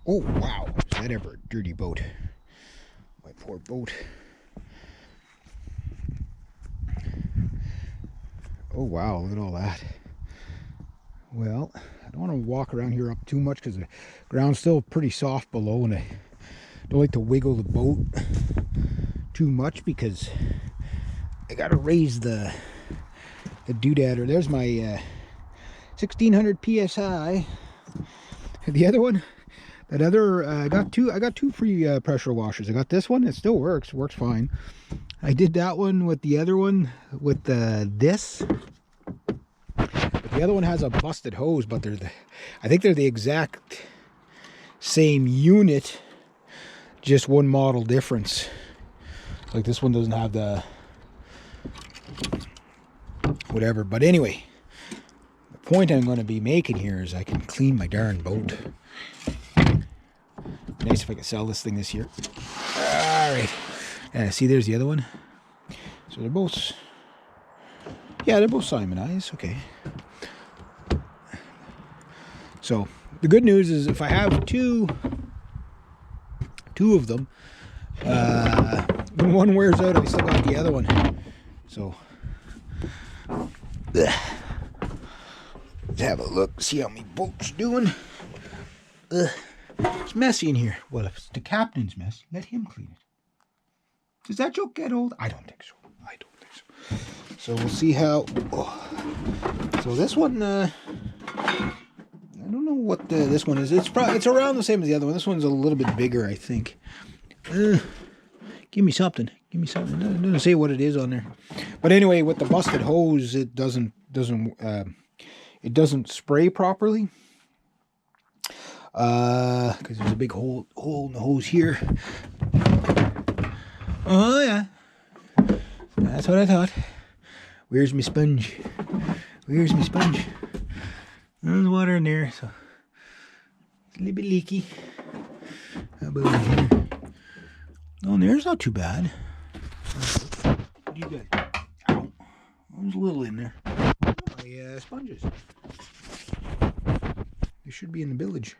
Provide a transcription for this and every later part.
Oh, wow. Is that ever a dirty boat? My poor boat. Oh, wow. Look at all that. Well, I don't want to walk around here up too much because the ground's still pretty soft below, and I don't like to wiggle the boat too much because I got to raise the doodad. Or there's my 1600 psi. The other one, that other, I got two free pressure washers. I got this one. It still works fine. I did that one with the other one with this. But the other one has a busted hose, but I think they're the exact same unit, just one model difference. Like this one doesn't have the whatever. But anyway, the point I'm going to be making here is I can clean my darn boat. Nice if I could sell this thing this year. All right. See, there's the other one. So they're both, yeah, they're both Simonized. Okay. So the good news is if I have two of them, when one wears out, I still got the other one. So let's have a look, see how my boat's doing. It's messy in here. Well, if it's the captain's mess, let him clean it. Does that joke get old? I don't think so. So we'll see how. Oh. So this one, I don't know what this one is. It's around the same as the other one. This one's a little bit bigger, I think. Give me something. Give me something. It doesn't say what it is on there. But anyway, with the busted hose, it doesn't spray properly. Because there's a big hole in the hose here. Oh yeah, that's what I thought. Where's my sponge? Where's my sponge? There's water in there, so it's a little bit leaky. How about in here? Oh, in there's not too bad. What do you got? Ow, there's a little in there. My sponges. They should be in the village.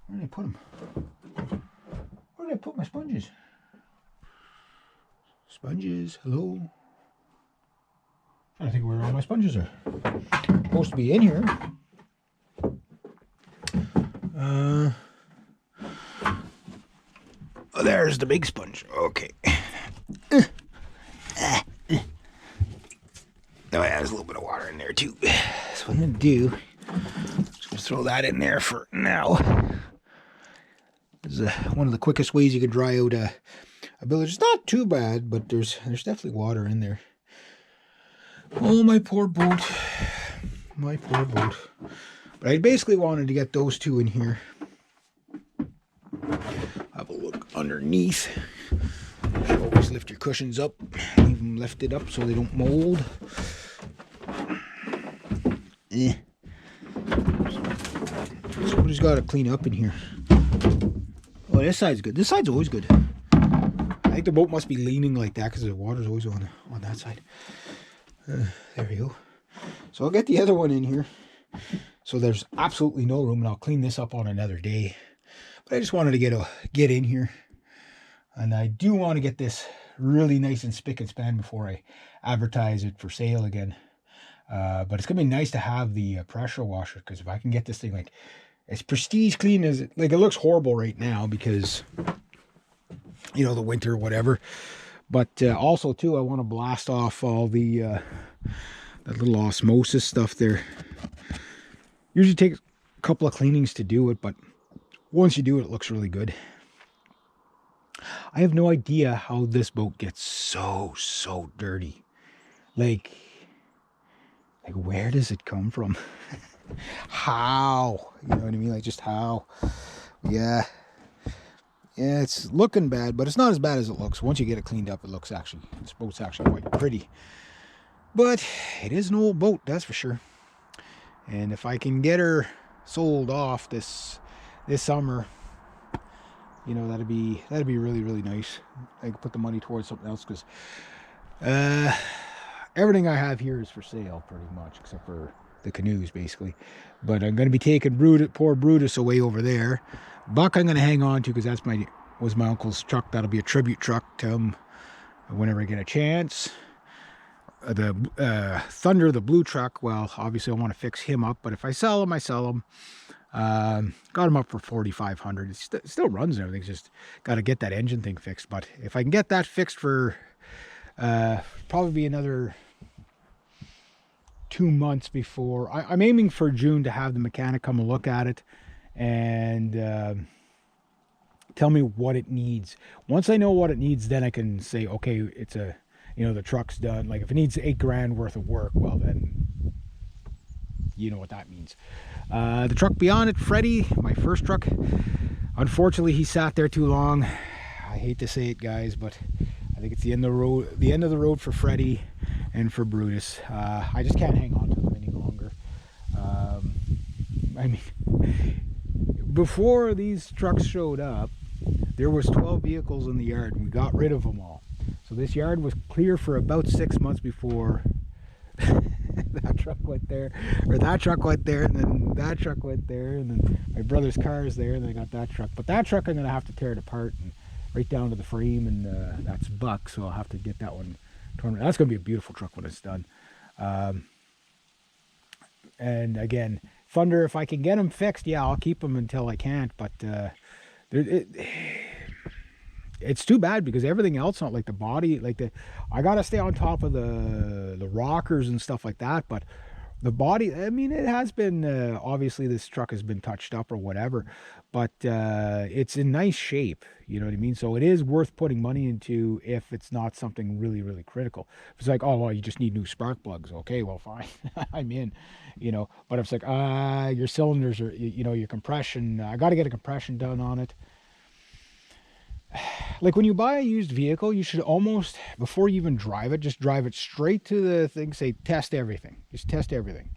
Where did I put them? Where did I put my sponges? Sponges, hello? I think where all my sponges are. Supposed to be in here. Oh, there's the big sponge. Okay. Oh yeah, there's a little bit of water in there too. So what I'm gonna do, just gonna throw that in there for now. This is one of the quickest ways you can dry out a village. It's not too bad, but there's definitely water in there. Oh, my poor boat. My poor boat. But I basically wanted to get those two in here. Have a look underneath. You should always lift your cushions up. Leave them lifted up so they don't mold. Somebody's got to clean up in here. Oh, this side's good. This side's always good. I think the boat must be leaning like that because the water's always on that side. There we go. So I'll get the other one in here. So there's absolutely no room, and I'll clean this up on another day. But I just wanted to get in here. And I do want to get this really nice and spick and span before I advertise it for sale again. But it's going to be nice to have the pressure washer, because if I can get this thing like as prestige clean as it looks horrible right now because, you know, the winter or whatever. But also too, I want to blast off all the that little osmosis stuff there. Usually takes a couple of cleanings to do it, but once you do it, it looks really good. I have no idea how this boat gets so dirty. Like where does it come from? How? You know what I mean? Like, just how? Yeah, it's looking bad, but it's not as bad as it looks. Once you get it cleaned up, this boat's actually quite pretty. But it is an old boat, that's for sure. And if I can get her sold off this summer, you know, that'd be really nice. I could put the money towards something else, because everything I have here is for sale pretty much, except for the canoes basically. But I'm going to be taking poor Brutus away over there. Buck I'm going to hang on to because was my uncle's truck. That'll be a tribute truck to him whenever I get a chance. The Thunder, the blue truck, well, obviously I want to fix him up, but if I sell him, I sell him. Got him up for $4,500. It still runs and everything. Just got to get that engine thing fixed. But if I can get that fixed for probably another 2 months before, I'm aiming for June to have the mechanic come and look at it and tell me what it needs. Once I know what it needs, then I can say, okay, it's a, the truck's done. Like if it needs $8,000 worth of work, well then, you know what that means. The truck beyond it, Freddie, my first truck, unfortunately he sat there too long. I hate to say it, guys, but I think it's the end of the road for Freddie and for Brutus. I just can't hang on to them any longer. I mean, before these trucks showed up, there was 12 vehicles in the yard and we got rid of them all. So this yard was clear for about 6 months before that truck went there, or that truck went there, and then that truck went there, and then my brother's car is there, and then I got that truck. But that truck I'm going to have to tear it apart and right down to the frame, and that's Buck, so I'll have to get that one torn. That's going to be a beautiful truck when it's done. And again, Thunder, if I can get them fixed, yeah, I'll keep them until I can't, but it's too bad because everything else, not like the body, I got to stay on top of the rockers and stuff like that, but the body, I mean, it has been, obviously this truck has been touched up or whatever, but it's in nice shape, you know what I mean? So it is worth putting money into if it's not something really, really critical. If it's like, oh, well, you just need new spark plugs. Okay, well, fine, I'm in, but if it's like, your cylinders are, your compression, I got to get a compression done on it. Like when you buy a used vehicle, you should almost, before you even drive it, just drive it straight to the thing, say test everything. Just test everything.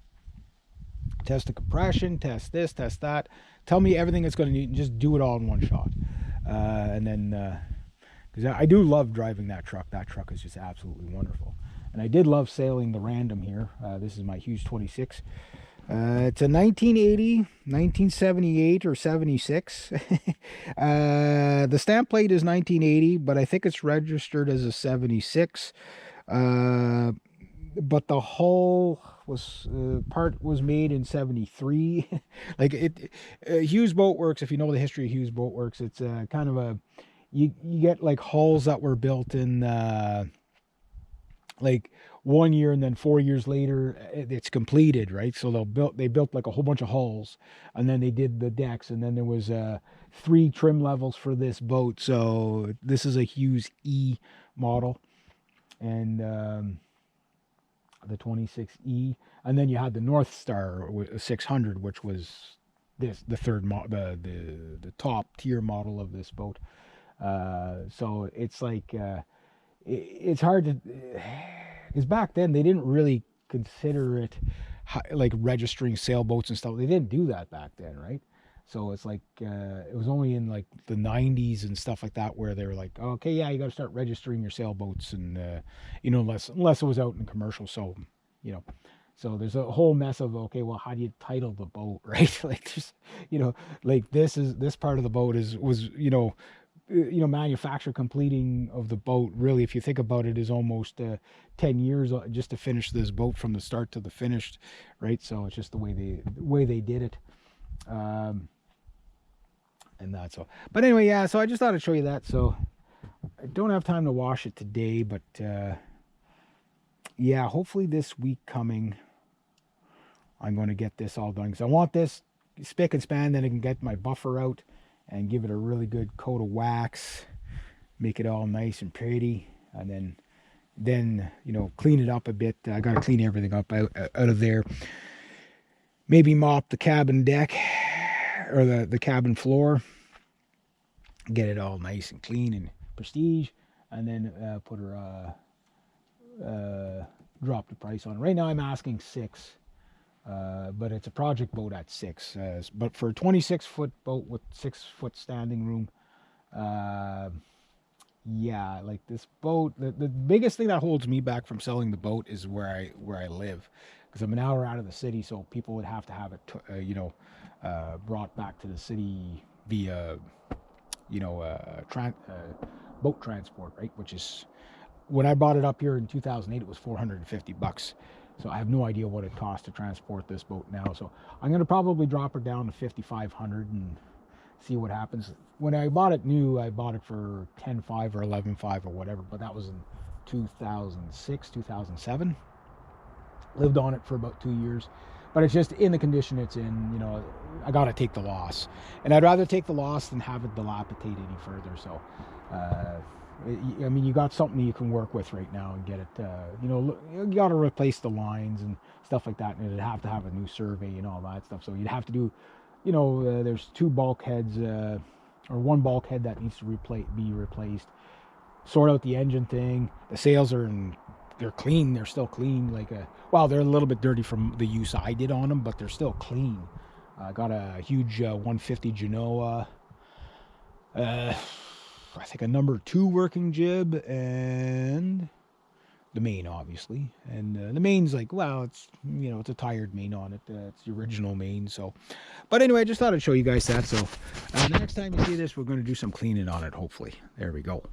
Test the compression, test this, test that. Tell me everything it's going to need and just do it all in one shot. And then, because I do love driving that truck. That truck is just absolutely wonderful. And I did love sailing the Random here. This is my Hughes 26. It's a 1980, 1978 or 76. The stamp plate is 1980, but I think it's registered as a 76. But the hull part was made in 73. Like Hughes Boat Works, if you know the history of Hughes Boat Works, it's kind of you get like hulls that were built in like 1 year and then 4 years later it's completed, right? So they built like a whole bunch of hulls and then they did the decks, and then there was 3 trim levels for this boat. So this is a Hughes E model, and the 26E, and then you had the North Star 600, which was the third the top tier model of this boat. So it's like it's hard to, because back then they didn't really consider it like registering sailboats and stuff. They didn't do that back then, right? So it's like it was only in like the 90s and stuff like that where they were like, oh, okay, yeah, you got to start registering your sailboats, and unless it was out in commercial. So so there's a whole mess of, okay, well, how do you title the boat, right? Like just like this part of the boat was manufacture completing of the boat, really, if you think about it, is almost 10 years just to finish this boat from the start to the finished, right? So it's just the way they did it. And that's all. But anyway, yeah, so I just thought I'd show you that. So I don't have time to wash it today, but yeah, hopefully this week coming I'm going to get this all done, because I want this spick and span, then I can get my buffer out and give it a really good coat of wax, make it all nice and pretty, and then clean it up a bit. I got to clean everything up out of there. Maybe mop the cabin deck or the cabin floor, get it all nice and clean and prestige, and then put her drop the price on it. Right now I'm asking $6. But it's a project boat at $6. But for a 26-foot boat with 6-foot standing room, yeah, like this boat, the biggest thing that holds me back from selling the boat is where I live, because I'm an hour out of the city, so people would have to have it brought back to the city via, you know, boat transport, right? Which is, when I bought it up here in 2008, it was $450. So I have no idea what it costs to transport this boat now. So I'm going to probably drop her down to 5,500 and see what happens. When I bought it new, I bought it for 10.5 or 11.5 or whatever, but that was in 2006, 2007. Lived on it for about 2 years, but it's just in the condition it's in. You know, I got to take the loss, and I'd rather take the loss than have it dilapidate any further. So, I mean, you got something you can work with right now and get it. You know, you got to replace the lines and stuff like that, and it'd have to have a new survey and all that stuff. So you'd have to do, you know, there's 2 bulkheads, or 1 bulkhead that needs to be replaced. Sort out the engine thing. The sails are they're clean. They're still clean. Like well, they're a little bit dirty from the use I did on them, but they're still clean. I got a huge 150 Genoa. I think a number 2 working jib, and the main, obviously. And the main's like, well, it's, you know, it's a tired main on it. It's the original main. So, but anyway, I just thought I'd show you guys that. So the next time you see this, we're going to do some cleaning on it, hopefully. There we go.